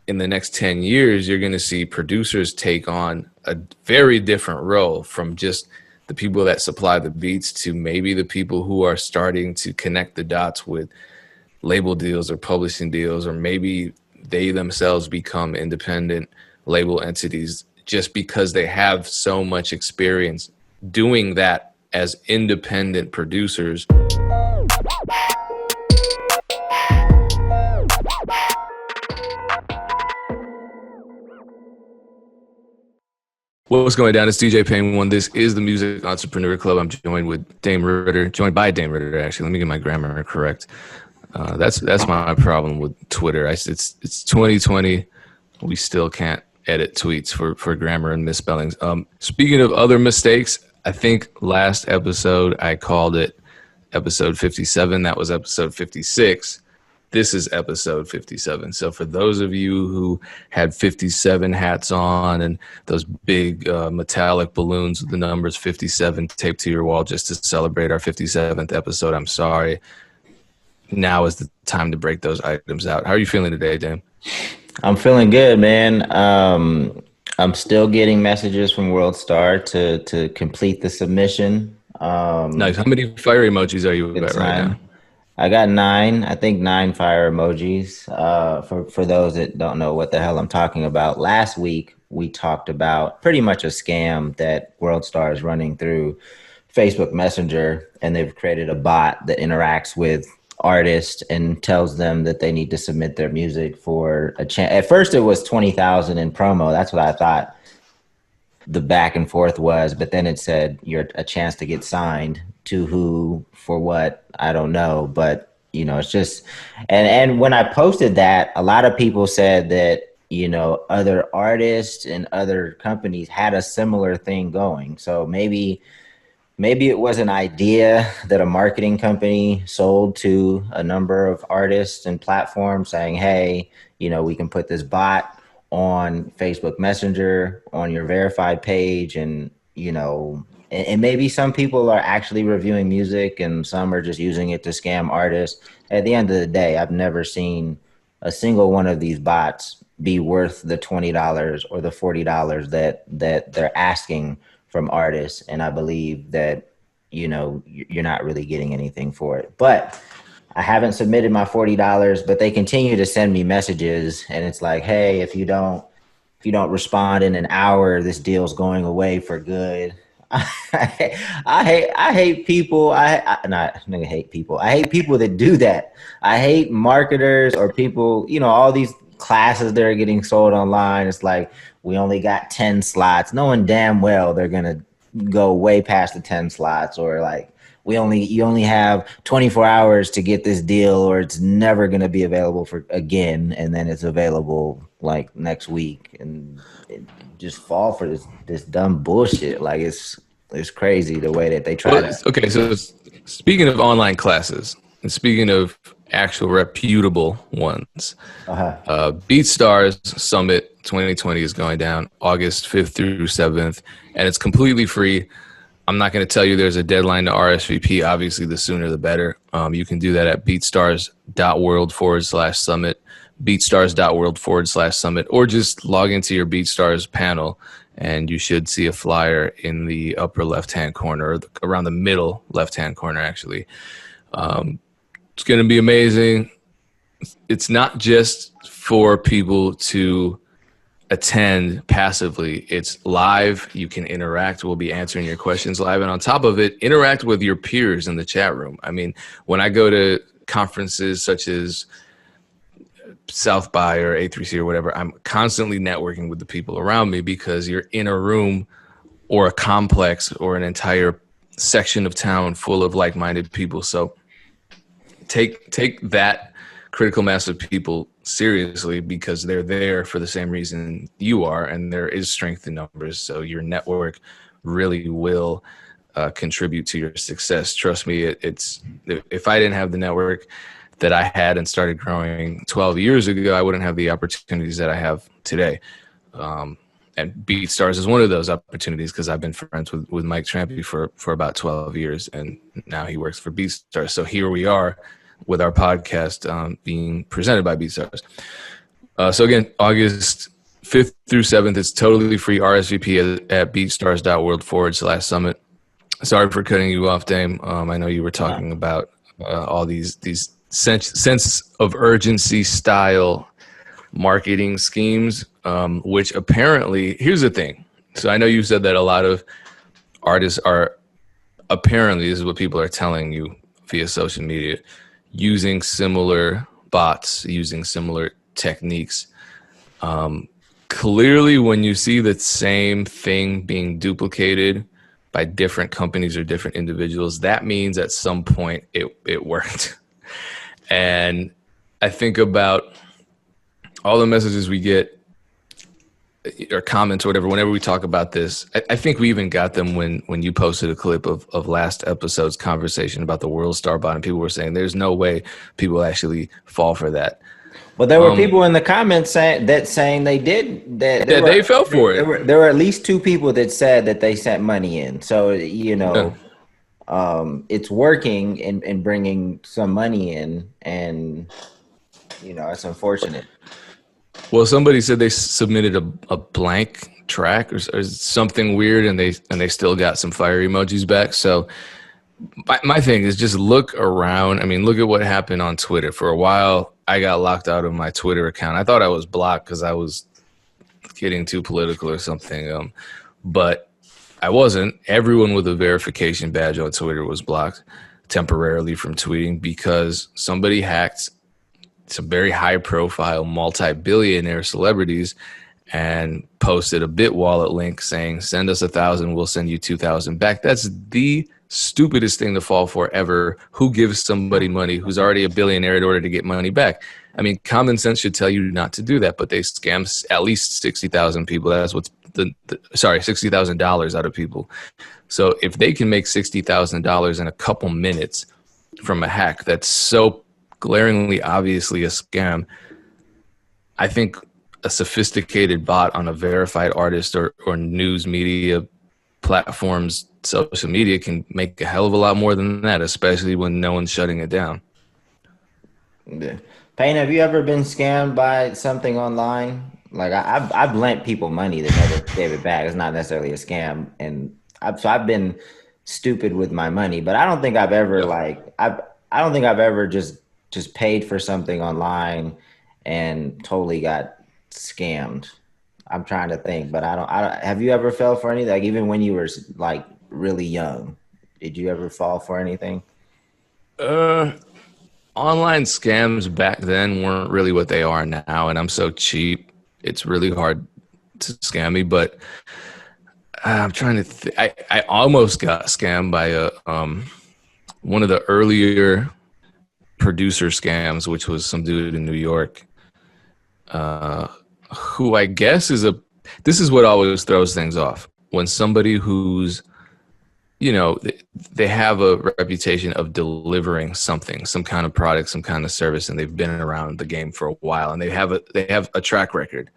in the next 10 years, you're going to see producers take on a very different role, from just the people that supply the beats to maybe the people who are starting to connect the dots with label deals or publishing deals, or maybe they themselves become independent label entities just because they have so much experience doing that as independent producers. What's going down? It's DJ Payne One. This is the Music Entrepreneur Club. I'm joined by Dame Ritter. Actually, let me get my grammar correct. That's my problem with Twitter. It's 2020. We still can't edit tweets for grammar and misspellings. Speaking of other mistakes, I think last episode I called it episode 57. That was episode 56. This is episode 57. So for those of you who had 57 hats on and those big metallic balloons with the numbers 57 taped to your wall just to celebrate our 57th episode, I'm sorry. Now is the time to break those items out. How are you feeling today, Dame? I'm feeling good, man. I'm still getting messages from Worldstar to complete the submission. Nice. How many fire emojis are you at right now? I got 9. I think 9 fire emojis. For those that don't know what the hell I'm talking about, last week we talked about pretty much a scam that Worldstar is running through Facebook Messenger, and they've created a bot that interacts with artists and tells them that they need to submit their music for a chance. At first it was 20,000 in promo. That's what I thought the back and forth was, but then it said you're a chance to get signed. To who, for what, I don't know. But, you know, it's just, and when I posted that, a lot of people said that, you know, other artists and other companies had a similar thing going. So maybe it was an idea that a marketing company sold to a number of artists and platforms saying, hey, you know, we can put this bot on Facebook Messenger on your verified page, and, you know, and maybe some people are actually reviewing music and some are just using it to scam artists. At the end of the day, I've never seen a single one of these bots be worth the $20 or the $40 that they're asking from artists. And I believe that, you know, you're not really getting anything for it. But I haven't submitted my $40, but they continue to send me messages, and it's like, hey, if you don't respond in an hour, this deal's going away for good. I hate people. I hate people. I hate people that do that. I hate marketers or people, you know, all these classes that are getting sold online. It's like, we only got 10 slots, knowing damn well they're going to go way past the 10 slots, or like, you only have 24 hours to get this deal, or it's never going to be available for again. And then it's available like next week, and just fall for this dumb bullshit. Like, it's crazy the way that they try to. Okay, so speaking of online classes and speaking of actual reputable ones, Beatstars Summit 2020 is going down August 5th through 7th, and it's completely free. I'm not going to tell you there's a deadline to RSVP. Obviously, the sooner the better. You can do that at beatstars.world/summit, beatstars.world/summit, or just log into your Beatstars panel, and you should see a flyer in the upper left-hand corner, or around the middle left-hand corner, actually. It's going to be amazing. It's not just for people to attend passively. It's live. You can interact. We'll be answering your questions live. And on top of it, interact with your peers in the chat room. I mean, when I go to conferences such as South by or A3C or whatever, I'm constantly networking with the people around me, because you're in a room or a complex or an entire section of town full of like-minded people. So take that critical mass of people seriously, because they're there for the same reason you are, and there is strength in numbers. So your network really will contribute to your success. Trust me, if I didn't have the network that I had and started growing 12 years ago, I wouldn't have the opportunities that I have today. And Beatstars is one of those opportunities, because I've been friends with Mike Trampy for about 12 years, and now he works for Beatstars. So here we are with our podcast being presented by Beatstars. So again, August 5th through 7th, it's totally free. RSVP at beatstars.world/summit. Sorry for cutting you off, Dame. I know you were talking about all these sense of urgency style marketing schemes, which apparently, here's the thing. So I know you said that a lot of artists are, apparently, this is what people are telling you via social media, using similar bots, using similar techniques. Clearly, when you see the same thing being duplicated by different companies or different individuals, that means at some point it worked. And I think about all the messages we get or comments or whatever, whenever we talk about this. I think we even got them when you posted a clip of last episode's conversation about the Worldstar bot, and people were saying there's no way people actually fall for that. Well, there were people in the comments saying they did that. They fell for it. There were at least 2 people that said that they sent money in. So, you know, it's working and bringing some money in, and, you know, it's unfortunate. Well, somebody said they submitted a blank track or something weird, and they still got some fire emojis back. So my thing is just look around. I mean, look at what happened on Twitter. For a while, I got locked out of my Twitter account. I thought I was blocked because I was getting too political or something, but I wasn't. Everyone with a verification badge on Twitter was blocked temporarily from tweeting because somebody hacked some very high-profile multi-billionaire celebrities and posted a BitWallet link saying, send us 1,000, we'll send you 2,000 back. That's the stupidest thing to fall for ever. Who gives somebody money who's already a billionaire in order to get money back? I mean, common sense should tell you not to do that, but they scam at least 60,000 people. That's what's $60,000 out of people. So if they can make $60,000 in a couple minutes from a hack that's so glaringly obviously a scam, I think a sophisticated bot on a verified artist or news media platforms, social media, can make a hell of a lot more than that, especially when no one's shutting it down. Yeah. Payne, have you ever been scammed by something online? Like I've lent people money that never gave it back. It's not necessarily a scam, and I've been stupid with my money, but I don't think I've ever I don't think I've ever just paid for something online and totally got scammed. I'm trying to think, but I don't have you ever fell for anything? Like even when you were like really young, did you ever fall for anything? Online scams back then weren't really what they are now, and I'm so cheap, it's really hard to scam me. But I'm trying to I almost got scammed by one of the earlier producer scams, which was some dude in New York, who I guess this is what always throws things off. When somebody who's, you know, they have a reputation of delivering something, some kind of product, some kind of service, and they've been around the game for a while, and they have a track record,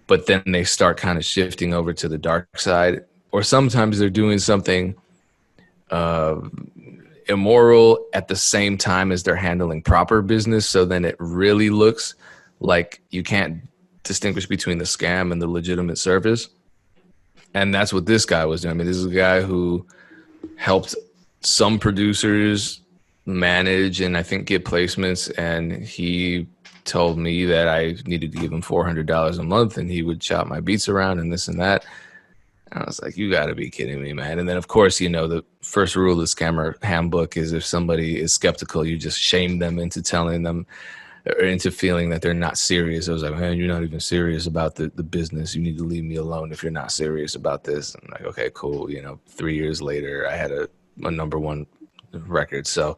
but then they start kind of shifting over to the dark side, or sometimes they're doing something immoral at the same time as they're handling proper business. So then it really looks like you can't distinguish between the scam and the legitimate service. And that's what this guy was doing. I mean, this is a guy who helped some producers manage and I think get placements, and he told me that I needed to give him $400 a month and he would shop my beats around and this and that. And I was like, you got to be kidding me, man. And then, of course, you know, the first rule of the scammer handbook is if somebody is skeptical, you just shame them into telling them or into feeling that they're not serious. I was like, man, you're not even serious about the business. You need to leave me alone if you're not serious about this. I'm like, okay, cool. You know, 3 years later, I had a #1 record. So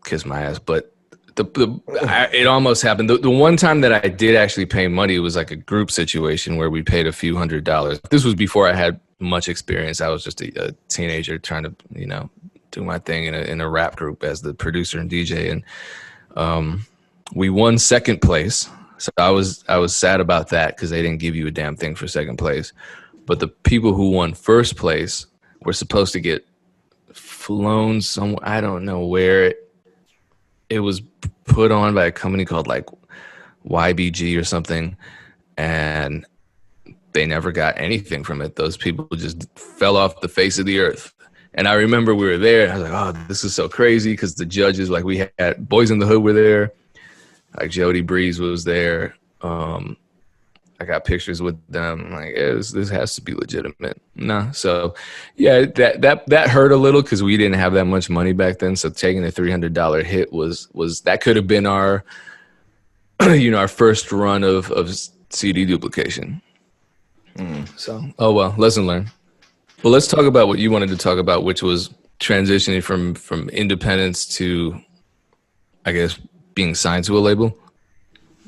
kiss my ass. But it almost happened. The one time that I did actually pay money, it was like a group situation where we paid a few $100s. This was before I had much experience. I was just a teenager trying to, you know, do my thing in a rap group as the producer and DJ. And we won second place. So I was sad about that because they didn't give you a damn thing for second place. But the people who won first place were supposed to get flown somewhere. I don't know where it was put on by a company called like YBG or something, and they never got anything from it. Those people just fell off the face of the earth. And I remember we were there, and I was like, "Oh, this is so crazy," because the judges, like, we had Boys in the Hood were there, like Jody Breeze was there. I got pictures with them. Like, yeah, this has to be legitimate. Nah. So, yeah, that hurt a little because we didn't have that much money back then. So taking the $300 hit was that could have been our, our first run of CD duplication. So, oh well, lesson learned. Well, let's talk about what you wanted to talk about, which was transitioning from independence to, I guess, being signed to a label.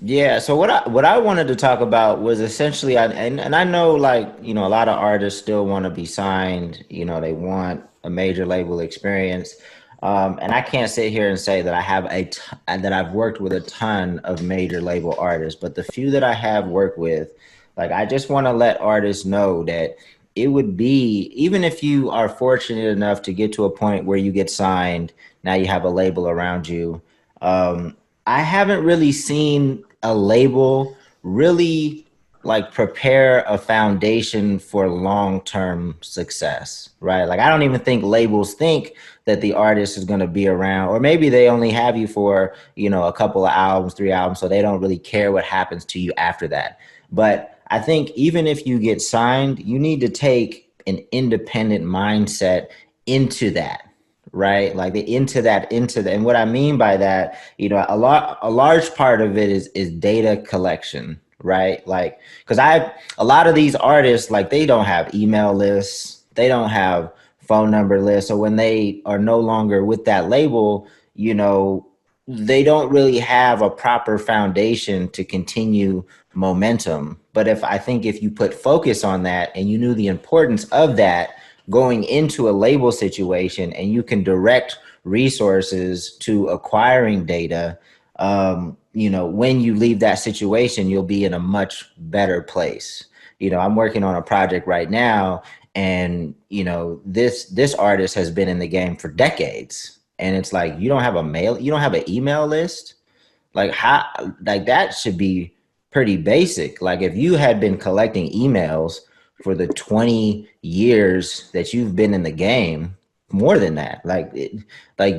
Yeah, so what I wanted to talk about was essentially, and I know, like, a lot of artists still want to be signed. They want a major label experience, and I can't sit here and say that I have that I've worked with a ton of major label artists, but the few that I have worked with, like, I just want to let artists know that it would be, even if you are fortunate enough to get to a point where you get signed, now you have a label around you. I haven't really seen a label really, like, prepare a foundation for long-term success, right? Like, I don't even think labels think that the artist is going to be around, or maybe they only have you for, a couple of albums, 3 albums, so they don't really care what happens to you after that. But I think even if you get signed, you need to take an independent mindset into that, right? Like, and what I mean by that, a large part of it is data collection, right? Like, because a lot of these artists, like, they don't have email lists, they don't have phone number lists. So when they are no longer with that label, they don't really have a proper foundation to continue momentum. But if you put focus on that and you knew the importance of that going into a label situation, and you can direct resources to acquiring data, when you leave that situation, you'll be in a much better place. I'm working on a project right now, and this artist has been in the game for decades, and it's like, you don't have an email list. Like, how, like, that should be pretty basic. Like, if you had been collecting emails for the 20 years that you've been in the game, more than that,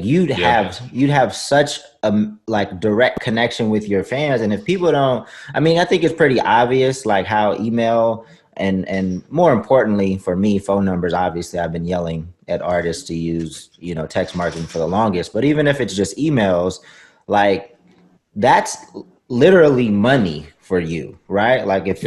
you'd have such a, like, direct connection with your fans. And if people don't, I mean, I think it's pretty obvious, like, how email and more importantly for me, phone numbers. Obviously, I've been yelling at artists to use, text marketing for the longest, but even if it's just emails, like, that's literally money for you, right? Like, if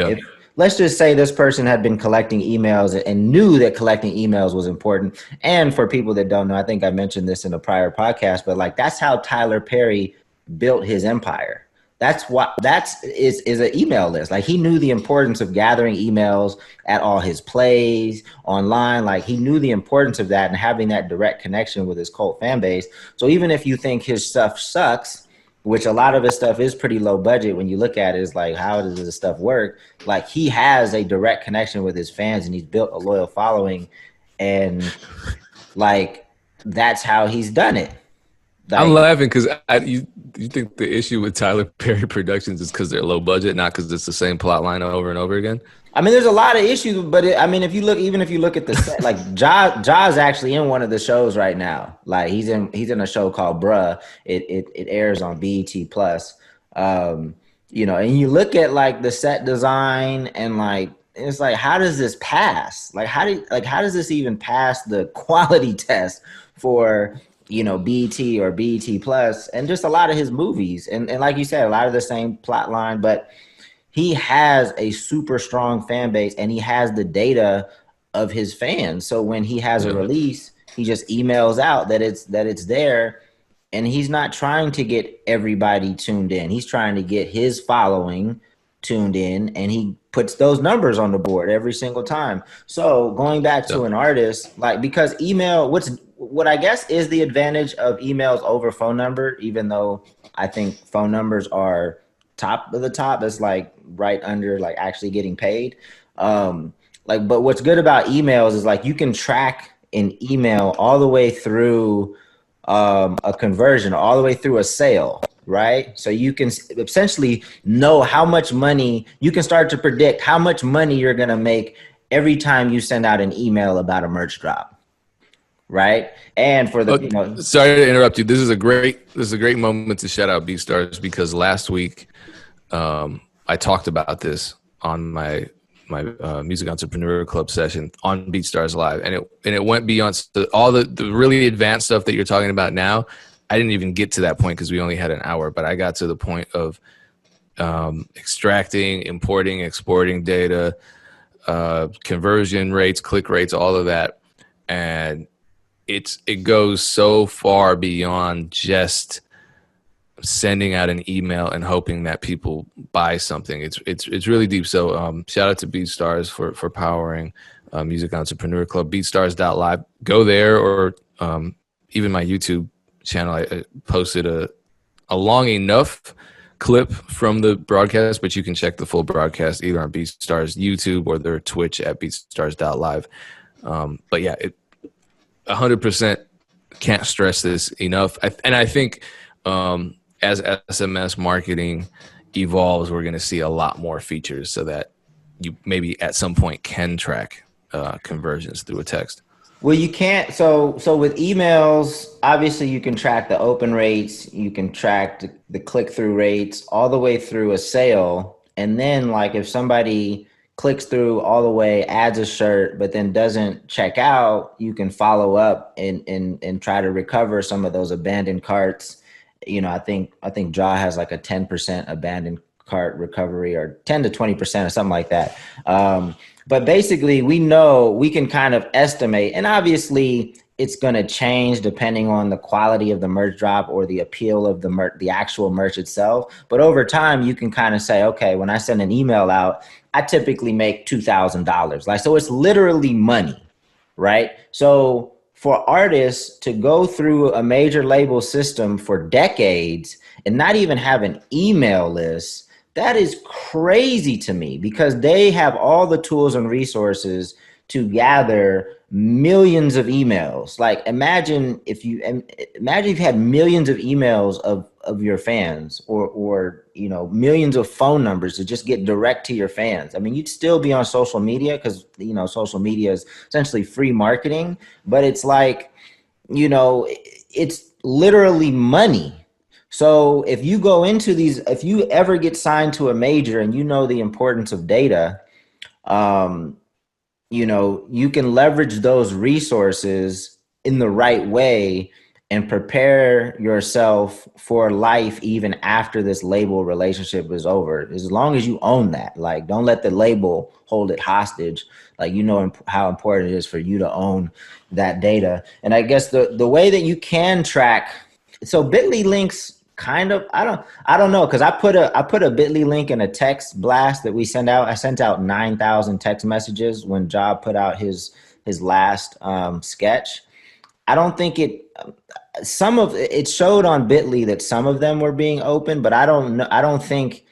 let's just say this person had been collecting emails and knew that collecting emails was important. And for people that don't know, I think I mentioned this in a prior podcast, but, like, that's how Tyler Perry built his empire. That's is an email list. Like, he knew the importance of gathering emails at all his plays online. Like, he knew the importance of that and having that direct connection with his cult fan base. So even if you think his stuff sucks, which a lot of his stuff is pretty low budget, when you look at it, it's like, how does this stuff work? Like, he has a direct connection with his fans, and he's built a loyal following, and, like, that's how he's done it. Like, I'm laughing because you think the issue with Tyler Perry Productions is because they're low budget, not because it's the same plot line over and over again? I mean, there's a lot of issues, but if you look at the set, like, Ja's actually in one of the shows right now. Like, he's in a show called Bruh. It airs on BET Plus. And you look at, like, the set design, and, like, it's like, how does this pass? Like, how does this even pass the quality test for BET or BET Plus, and just a lot of his movies, and like you said, a lot of the same plot line, but he has a super strong fan base, and he has the data of his fans. So when he has a release, he just emails out that it's there, and he's not trying to get everybody tuned in. He's trying to get his following tuned in, and he puts those numbers on the board every single time. So going back to an artist, like, because email, what I guess is the advantage of emails over phone number, even though I think phone numbers are top of the top, is, like, right under, like, actually getting paid. But what's good about emails is, like, you can track an email all the way through a conversion, all the way through a sale. right? So you can essentially know how much money, you can start to predict how much money you're going to make every time you send out an email about a merch drop, right? And for the, Oh, sorry to interrupt you. This is a great moment to shout out BeatStars, because last week I talked about this on my Music Entrepreneur Club session on BeatStars Live, and it went beyond all the really advanced stuff that you're talking about now. I didn't even get to that point because we only had an hour, but I got to the point of extracting, importing, exporting data, conversion rates, click rates, all of that, and it goes so far beyond just sending out an email and hoping that people buy something. It's really deep. So shout out to BeatStars for powering Music Entrepreneur Club. BeatStars.live. Go there, or even my YouTube channel. I posted a long enough clip from the broadcast, but you can check the full broadcast either on BeatStars YouTube or their Twitch at BeatStars.live. But yeah, 100% can't stress this enough. And I think as SMS marketing evolves, we're going to see a lot more features so that you maybe at some point can track conversions through a text. Well, you can't. So with emails, obviously you can track the open rates, you can track the click-through rates all the way through a sale. And then like if somebody clicks through all the way, adds a shirt, but then doesn't check out, you can follow up and try to recover some of those abandoned carts. You know, I think Jaw has like a 10% abandoned cart recovery, or 10 to 20% or something like that. But basically we know, we can kind of estimate, and obviously it's going to change depending on the quality of the merch drop or the appeal of the actual merch itself. But over time you can kind of say, okay, when I send an email out, I typically make $2,000. Like, so it's literally money, right? So for artists to go through a major label system for decades and not even have an email list, that is crazy to me, because they have all the tools and resources to gather millions of emails. Like imagine if you had millions of emails of your fans, or you know, millions of phone numbers to just get direct to your fans. I mean, you'd still be on social media, because you know, social media is essentially free marketing, but it's like, you know, it's literally money. So if you go into these, if you ever get signed to a major and you know the importance of data, you know, you can leverage those resources in the right way and prepare yourself for life even after this label relationship is over. As long as you own that, like, don't let the label hold it hostage. Like, you know how important it is for you to own that data. And I guess the way that you can track, so Bitly links kind of, I don't know, because I put a Bitly link in a text blast that we send out. I sent out 9,000 text messages when Job put out his last sketch. I don't think it showed on Bitly that some of them were being open, but I don't think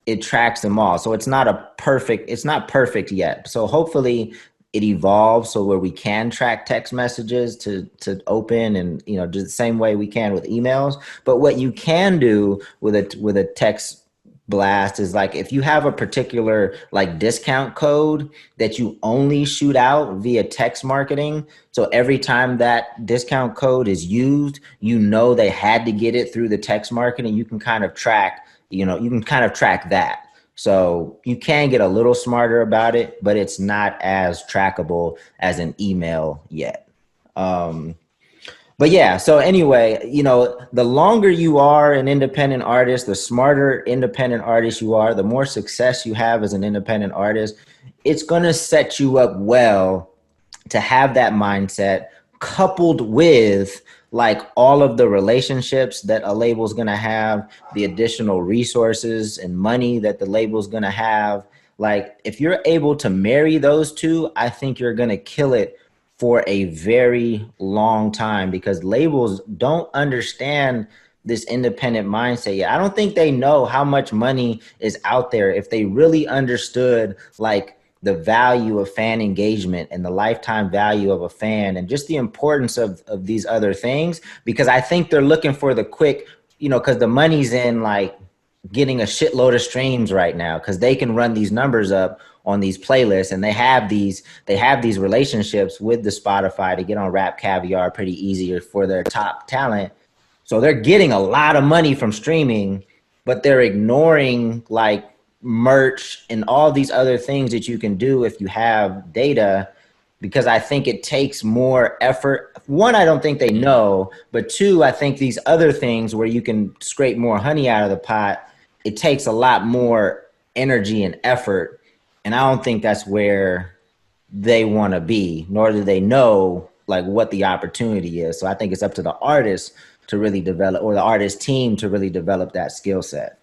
it tracks them all. So it's not perfect yet. So hopefully it evolves so where we can track text messages to open, and you know, just the same way we can with emails. But what you can do with a text blast is, like, if you have a particular like discount code that you only shoot out via text marketing, so every time that discount code is used, you know, they had to get it through the text marketing. You can kind of track, you know, you can kind of track that. So you can get a little smarter about it, but it's not as trackable as an email yet. But yeah, so anyway, you know, the longer you are an independent artist, the smarter independent artist you are, the more success you have as an independent artist, it's going to set you up well to have that mindset, coupled with like all of the relationships that a label is going to have, the additional resources and money that the label is going to have. Like, if you're able to marry those two, I think you're going to kill it for a very long time, because labels don't understand this independent mindset yet. I don't think they know how much money is out there. If they really understood like the value of fan engagement and the lifetime value of a fan, and just the importance of these other things, because I think they're looking for the quick because the money's in like getting a shitload of streams right now, because they can run these numbers up on these playlists, and they have these relationships with the Spotify to get on Rap Caviar pretty easy for their top talent. So they're getting a lot of money from streaming, but they're ignoring like merch and all these other things that you can do if you have data, because I think it takes more effort. One, I don't think they know, but two, I think these other things where you can scrape more honey out of the pot, it takes a lot more energy and effort. And I don't think that's where they want to be, nor do they know like what the opportunity is. So I think it's up to the artist to really develop, or the artist team to really develop that skill set.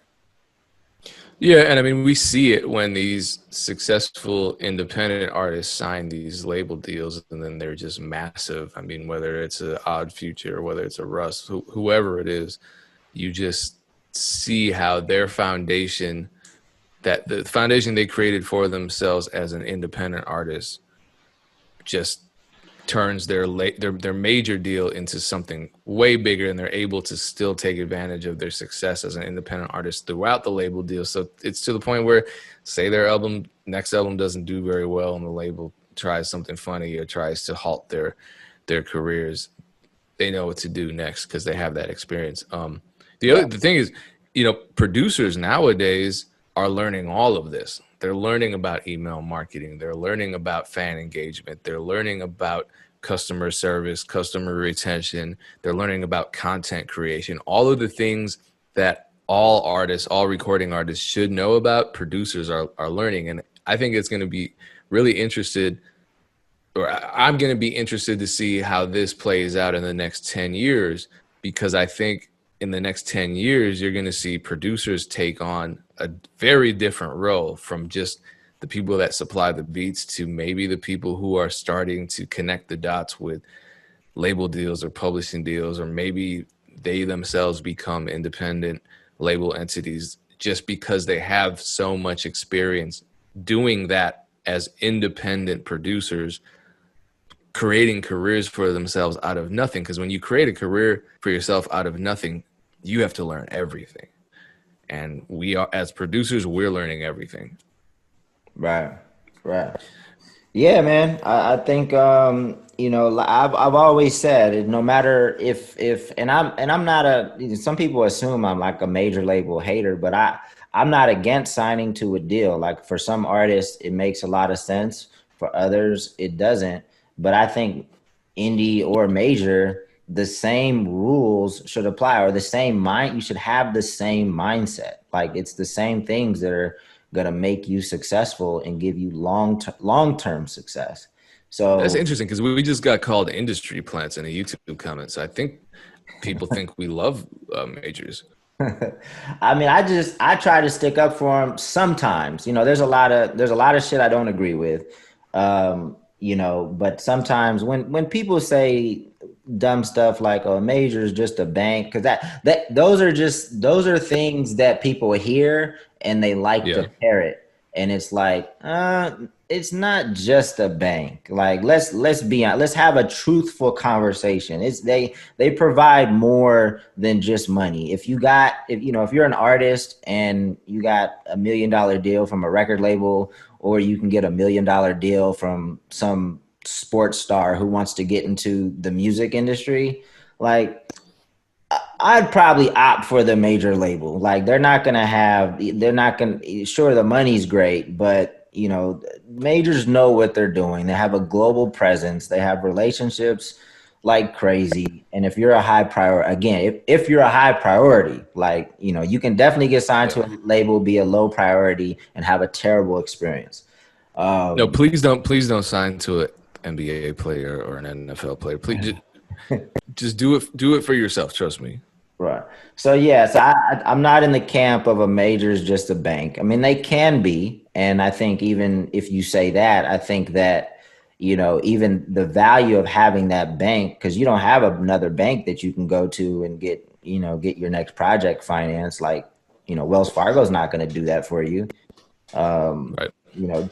Yeah, and I mean, we see it when these successful independent artists sign these label deals, and then they're just massive. I mean, whether it's a Odd Future or whether it's a Russ, whoever it is, you just see how their foundation, that the foundation they created for themselves as an independent artist, just turns their major deal into something way bigger, and they're able to still take advantage of their success as an independent artist throughout the label deal. So it's to the point where, say their next album doesn't do very well and the label tries something funny or tries to halt their careers, they know what to do next because they have that experience. The thing is, producers nowadays are learning all of this. They're learning about email marketing. They're learning about fan engagement. They're learning about customer service, customer retention. They're learning about content creation. All of the things that all artists, all recording artists should know about, producers are learning. And I think it's going to be really interested, or I'm going to be interested to see how this plays out in the next 10 years, because I think in the next 10 years, you're going to see producers take on a very different role, from just the people that supply the beats to maybe the people who are starting to connect the dots with label deals or publishing deals, or maybe they themselves become independent label entities just because they have so much experience doing that as independent producers, creating careers for themselves out of nothing. Because when you create a career for yourself out of nothing, you have to learn everything. And we are, as producers, we're learning everything. Right. Yeah, man. I think I've always said, no matter if and I'm not some people assume I'm like a major label hater, but I'm not against signing to a deal. Like for some artists, it makes a lot of sense. For others, it doesn't. But I think indie or major, the same rules should apply, or the same mind. You should have the same mindset. Like it's the same things that are gonna make you successful and give you long-term success. So that's interesting, because we just got called industry plants in a YouTube comment. So I think people think we love majors. I mean, I try to stick up for them sometimes. There's a lot of shit I don't agree with. But sometimes when people say dumb stuff like, "Oh, major is just a bank," because those are things that people hear and they like to parrot, and it's like, it's not just a bank. Like let's be honest, let's have a truthful conversation. They provide more than just money. If you're an artist and you got $1 million deal from a record label, or you can get $1 million deal from some sports star who wants to get into the music industry, like I'd probably opt for the major label. Like they're not gonna, sure, the money's great, but majors know what they're doing. They have a global presence. They have relationships like crazy. And if you're a high priority, again, if you're a high priority, like, you can definitely get signed to a label, be a low priority, and have a terrible experience. No, please don't sign to an NBA player or an NFL player. Please just do it for yourself. Trust me. Right. So yeah, I'm not in the camp of a major is just a bank. I mean, they can be, and I think even if you say that, I think that even the value of having that bank, because you don't have another bank that you can go to and get your next project financed. Like Wells Fargo's not going to do that for you. Right.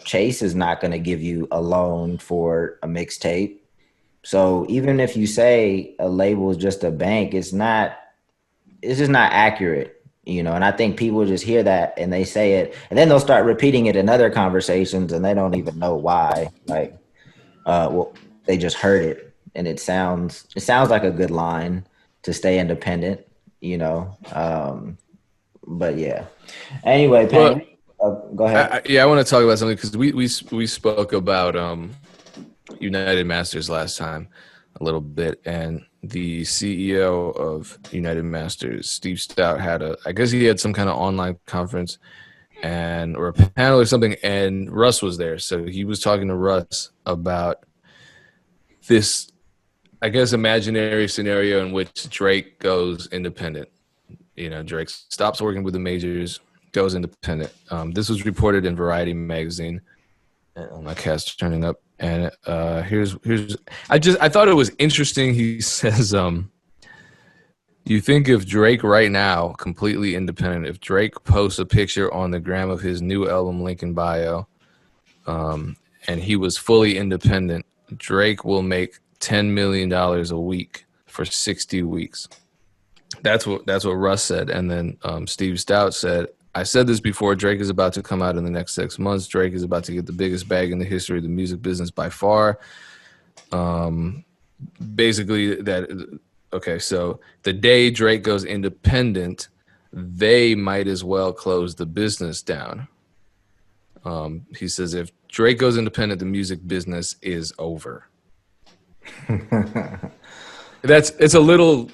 Chase is not going to give you a loan for a mixtape. So even if you say a label is just a bank, it's not it's just not accurate, you know. And I think people just hear that and they say it, and then they'll start repeating it in other conversations, and they don't even know why. Like, well, they just heard it, and it sounds like a good line to stay independent, you know. But yeah. Anyway, Well, Penny, go ahead. yeah, I want to talk about something because we spoke about United Masters last time a little bit, and the CEO of United Masters, Steve Stout, I guess he had some kind of online conference and or a panel or something, and Russ was there, so he was talking to Russ about this, I guess, imaginary scenario in which Drake goes independent. You know, Drake stops working with the majors, goes independent. This was reported in Variety magazine. My cat's turning up, and here's I thought it was interesting. He says, "Do you think if Drake right now, completely independent, if Drake posts a picture on the gram of his new album, Link in Bio, and he was fully independent, Drake will make $10 million a week for 60 weeks?" That's what Russ said, and then Steve Stout said, "I said this before. Drake is about to come out in the next 6 months. Drake is about to get the biggest bag in the history of the music business by far." Basically, that okay. So the day Drake goes independent, they might as well close the business down. He says if Drake goes independent, the music business is over. It's a little.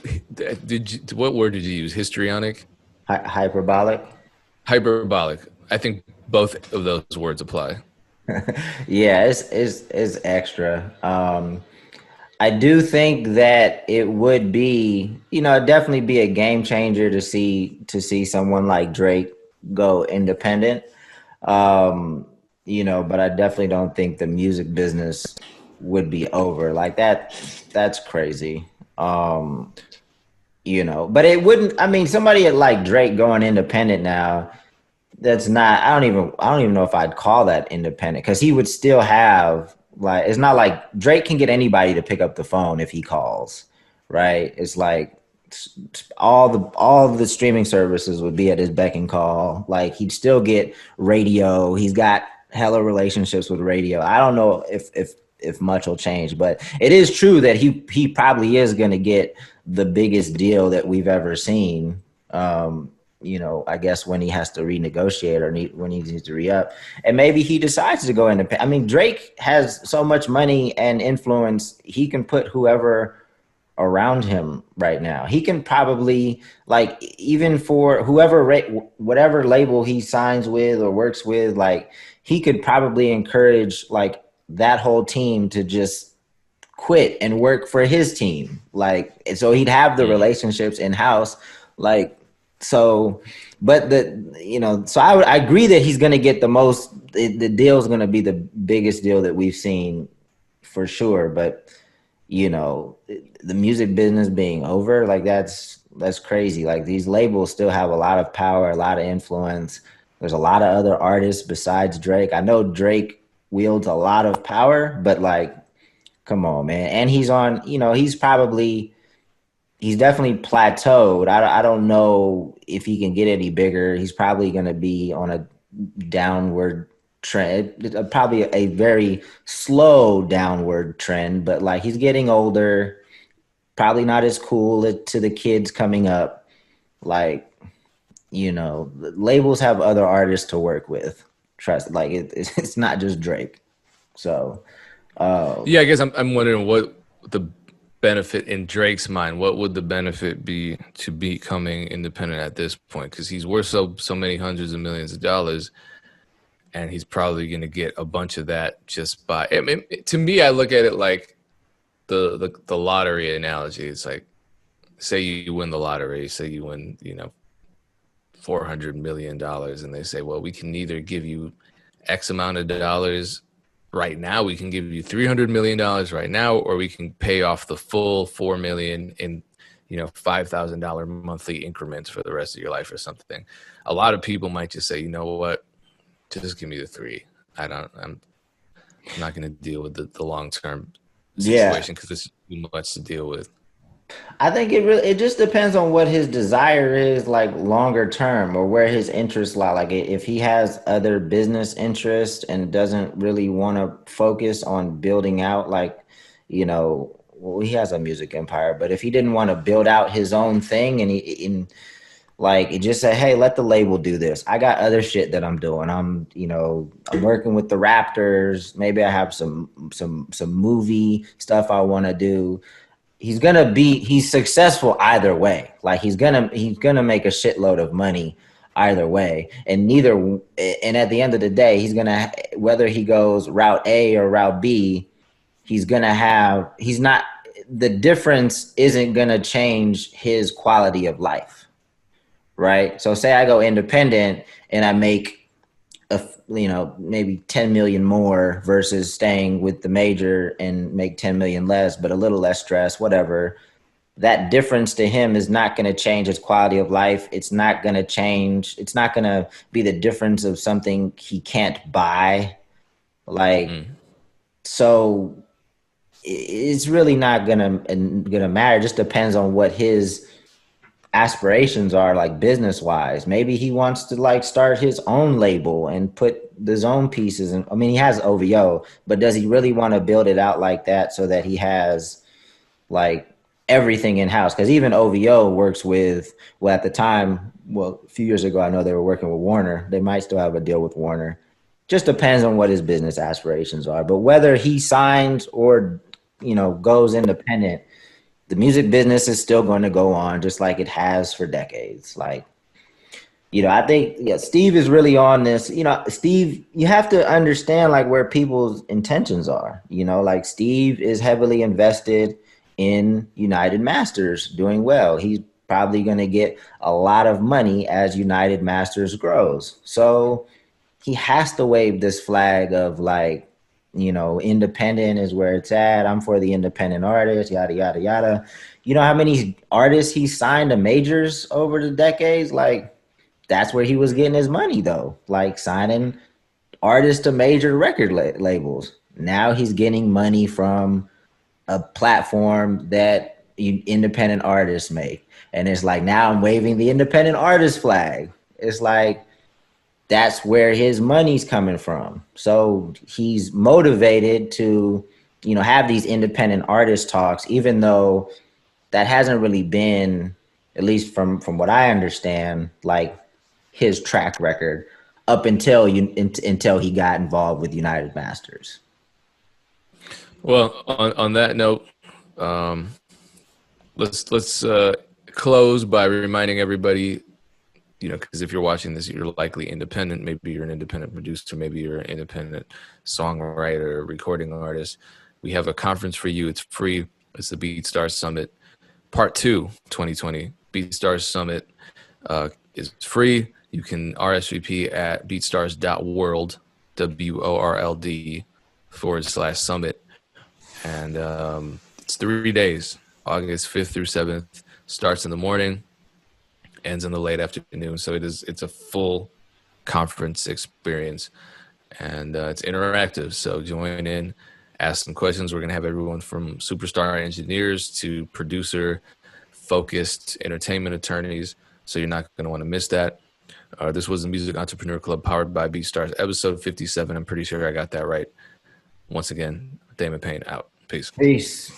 What word did you use? Histrionic? Hyperbolic. Hyperbolic. I think both of those words apply. Yeah, it's extra. I do think that it would be, you know, definitely be a game changer to see someone like Drake go independent. Um, you know, but I definitely don't think the music business would be over like that. That's crazy. Um, you know, but it wouldn't. I mean, somebody like Drake going independent now, that's not, I don't even know if I'd call that independent, because he would still have, like, it's not like Drake can get anybody to pick up the phone if he calls, right? It's like all the streaming services would be at his beck and call. Like, he'd still get radio. He's got hella relationships with radio. I don't know if much will change, but it is true that he probably is going to get the biggest deal that we've ever seen. You know, I guess when he has to renegotiate or when he needs to re-up, and maybe he decides to go independent. I mean, Drake has so much money and influence; he can put whoever around him right now. He can probably, like, even for whoever whatever label he signs with or works with, like, he could probably encourage like that whole team to just quit and work for his team. Like, so he'd have the relationships in house, like, so. But so I agree that he's going to get the most. The deal is going to be the biggest deal that we've seen for sure. But the music business being over, like, that's crazy. Like, these labels still have a lot of power, a lot of influence. There's a lot of other artists besides Drake. I know Drake wields a lot of power, but, like, come on, man. And he's on, he's definitely plateaued. I don't know if he can get any bigger. He's probably going to be on a downward trend, probably a very slow downward trend, but, like, he's getting older, probably not as cool to the kids coming up. Like, labels have other artists to work with. Trust, like, it's not just Drake. So, yeah, I guess I'm wondering what the benefit in Drake's mind. What would the benefit be to becoming independent at this point? Because he's worth so many hundreds of millions of dollars, and he's probably going to get a bunch of that just by. I mean, to me, I look at it like the lottery analogy. It's like, say you win the lottery, say you win, $400 million, and they say, well, we can either give you X amount of dollars right now, we can give you $300 million right now, or we can pay off the full $4 million in $5,000 monthly increments for the rest of your life or something. A lot of people might just say, you know what, just give me the three. I'm not going to deal with the long-term yeah. situation because it's too much to deal with. I think it just depends on what his desire is, like longer term, or where his interests lie. Like if he has other business interests and doesn't really want to focus on building out, like, well, he has a music empire, but if he didn't want to build out his own thing and like, it just said, hey, let the label do this. I got other shit that I'm doing. I'm working with the Raptors. Maybe I have some movie stuff I want to do. He's successful either way. Like he's gonna make a shitload of money either way. And at the end of the day, whether he goes route A or route B, he's not the difference isn't gonna change his quality of life, right? So say I go independent and I make maybe 10 million more versus staying with the major and make 10 million less, but a little less stress, whatever. That difference to him is not going to change his quality of life. It's not going to change. It's not going to be the difference of something he can't buy. Like, Mm. so it's really not gonna matter. It just depends on what his aspirations are, like business wise. Maybe he wants to like start his own label and put his own pieces in. I mean, he has OVO, but does he really want to build it out like that so that he has like everything in house? Because even OVO works with, well, at the time, well, a few years ago, I know they were working with Warner. They might still have a deal with Warner. Just depends on what his business aspirations are. But whether he signs or goes independent, the music business is still going to go on just like it has for decades. Like, I think, yeah, Steve is really on this. Steve, you have to understand like where people's intentions are. Like Steve is heavily invested in United Masters doing well. He's probably going to get a lot of money as United Masters grows. So he has to wave this flag of like, independent is where it's at. I'm for the independent artist, yada, yada, yada. You know how many artists he signed to majors over the decades? Like, that's where he was getting his money, though. Like, signing artists to major record labels. Now he's getting money from a platform that independent artists make. And it's like, now I'm waving the independent artist flag. It's like, that's where his money's coming from. So he's motivated to, have these independent artist talks, even though that hasn't really been, at least from what I understand, like his track record up until he got involved with United Masters. Well, on that note, um, let's close by reminding everybody, because if you're watching this, you're likely independent. Maybe you're an independent producer. Maybe you're an independent songwriter, recording artist. We have a conference for you. It's free. It's the Beatstars Summit, Part 2, 2020. Beatstars Summit is free. You can RSVP at beatstars.world, WORLD /summit. And it's 3 days, August 5th through 7th. Starts in the morning, ends in the late afternoon. So it's a full conference experience, and it's interactive. So join in, ask some questions. We're going to have everyone from superstar engineers to producer focused entertainment attorneys. So you're not going to want to miss that. This was the Music Entrepreneur Club powered by Beatstars, episode 57. I'm pretty sure I got that right. Once again, Damon Payne out. Peace. Peace.